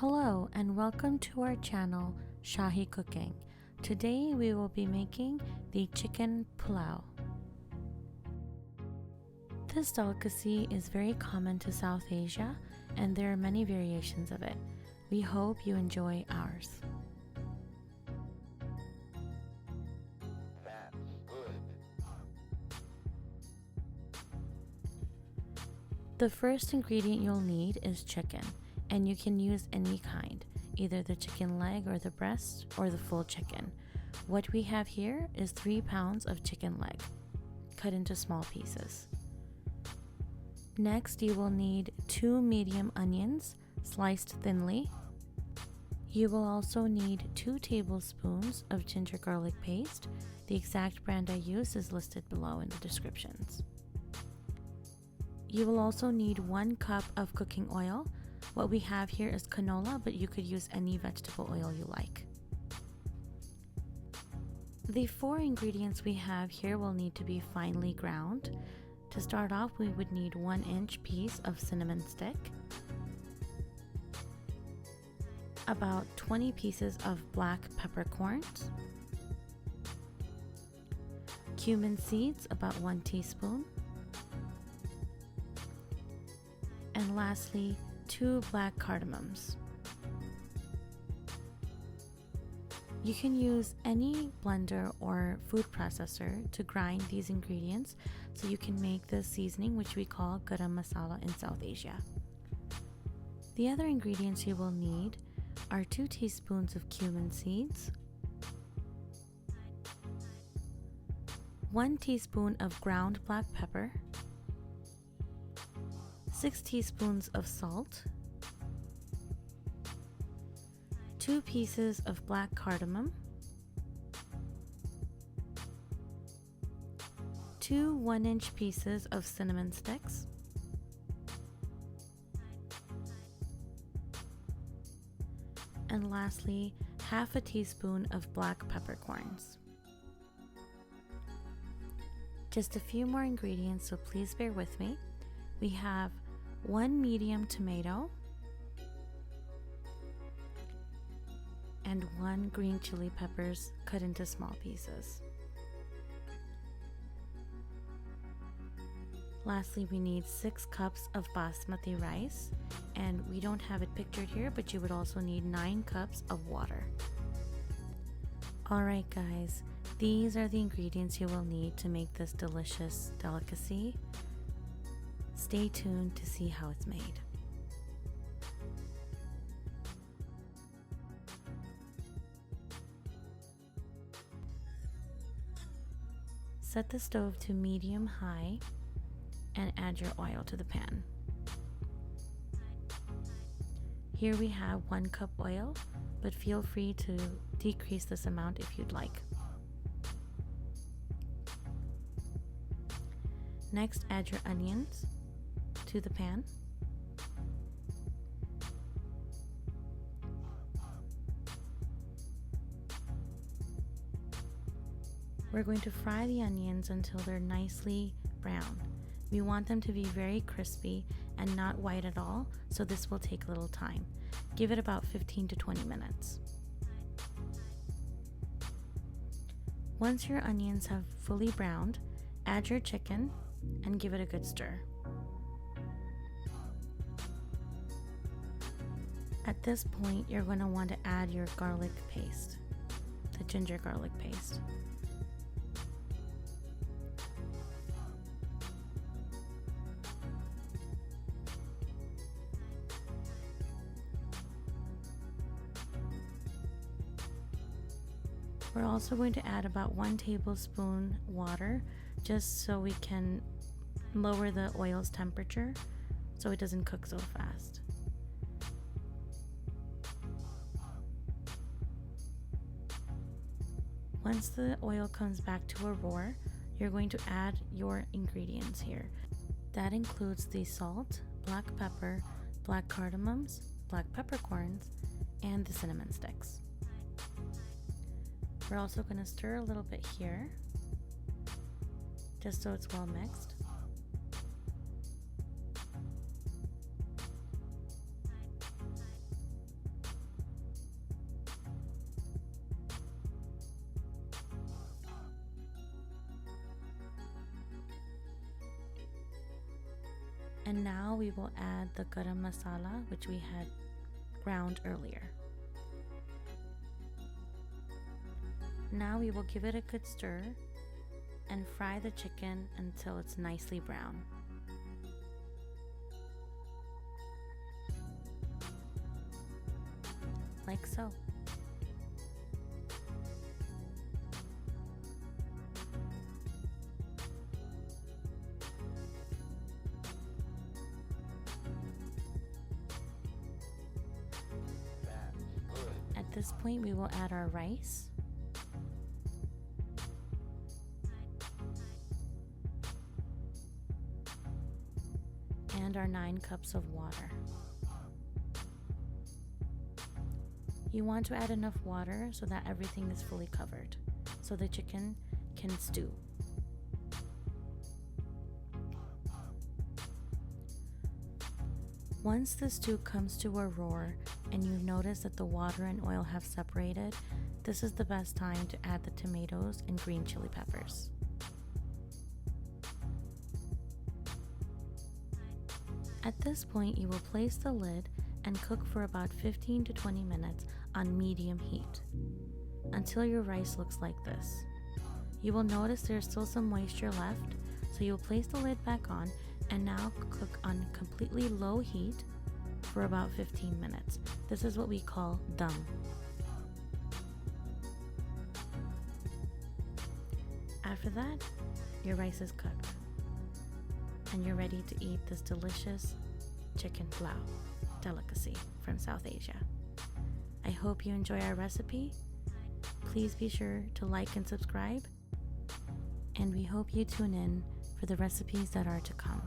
Hello and welcome to our channel Shahi Cooking. Today we will be making the Chicken Pulao. This delicacy is very common to South Asia and there are many variations of it. We hope you enjoy ours. That's good. The first ingredient you'll need is chicken. And you can use any kind, either the chicken leg or the breast or the full chicken. What we have here is 3 pounds of chicken leg, cut into small pieces. Next, you will need 2 medium onions, sliced thinly. You will also need 2 tablespoons of ginger garlic paste. The exact brand I use is listed below in the descriptions. You will also need 1 cup of cooking oil. What we have here is canola, but you could use any vegetable oil you like. The 4 ingredients we have here will need to be finely ground. To start off, we would need 1-inch piece of cinnamon stick, about 20 pieces of black peppercorns, cumin seeds, about 1 teaspoon, and lastly, 2 black cardamoms. You can use any blender or food processor to grind these ingredients so you can make the seasoning, which we call Garam Masala in South Asia. The other ingredients you will need are 2 teaspoons of cumin seeds, 1 teaspoon of ground black pepper, 6 teaspoons of salt, 2 pieces of black cardamom, 2 1-inch pieces of cinnamon sticks, and lastly, half a teaspoon of black peppercorns. Just a few more ingredients, so please bear with me. We have 1 medium tomato and 1 green chili peppers cut into small pieces. Lastly, we need 6 cups of basmati rice, and we don't have it pictured here, but you would also need 9 cups of water. Alright guys, these are the ingredients you will need to make this delicious delicacy. Stay tuned to see how it's made. Set the stove to medium-high and add your oil to the pan. Here we have 1 cup oil, but feel free to decrease this amount if you'd like. Next, add your onions to the pan. We're going to fry the onions until they're nicely brown. We want them to be very crispy and not white at all, so this will take a little time. Give it about 15 to 20 minutes. Once your onions have fully browned, add your chicken and give it a good stir. At this point, you're going to want to add your garlic paste, the ginger garlic paste. We're also going to add about 1 tablespoon water, just so we can lower the oil's temperature so it doesn't cook so fast. Once the oil comes back to a roar, you're going to add your ingredients here. That includes the salt, black pepper, black cardamoms, black peppercorns, and the cinnamon sticks. We're also going to stir a little bit here, just so it's well mixed. And now we will add the Garam Masala, which we had ground earlier. Now we will give it a good stir and fry the chicken until it's nicely brown. Like so. At this point, we will add our rice. And our 9 cups of water. You want to add enough water so that everything is fully covered, so the chicken can stew. Once the stew comes to a roar and you notice that the water and oil have separated, this is the best time to add the tomatoes and green chili peppers. At this point, you will place the lid and cook for about 15 to 20 minutes on medium heat until your rice looks like this. You will notice there's still some moisture left, so you'll place the lid back on and now cook on completely low heat for about 15 minutes. This is what we call dum. After that, your rice is cooked and you're ready to eat this delicious chicken pulao delicacy from South Asia. I hope you enjoy our recipe. Please be sure to like and subscribe, and we hope you tune in for the recipes that are to come.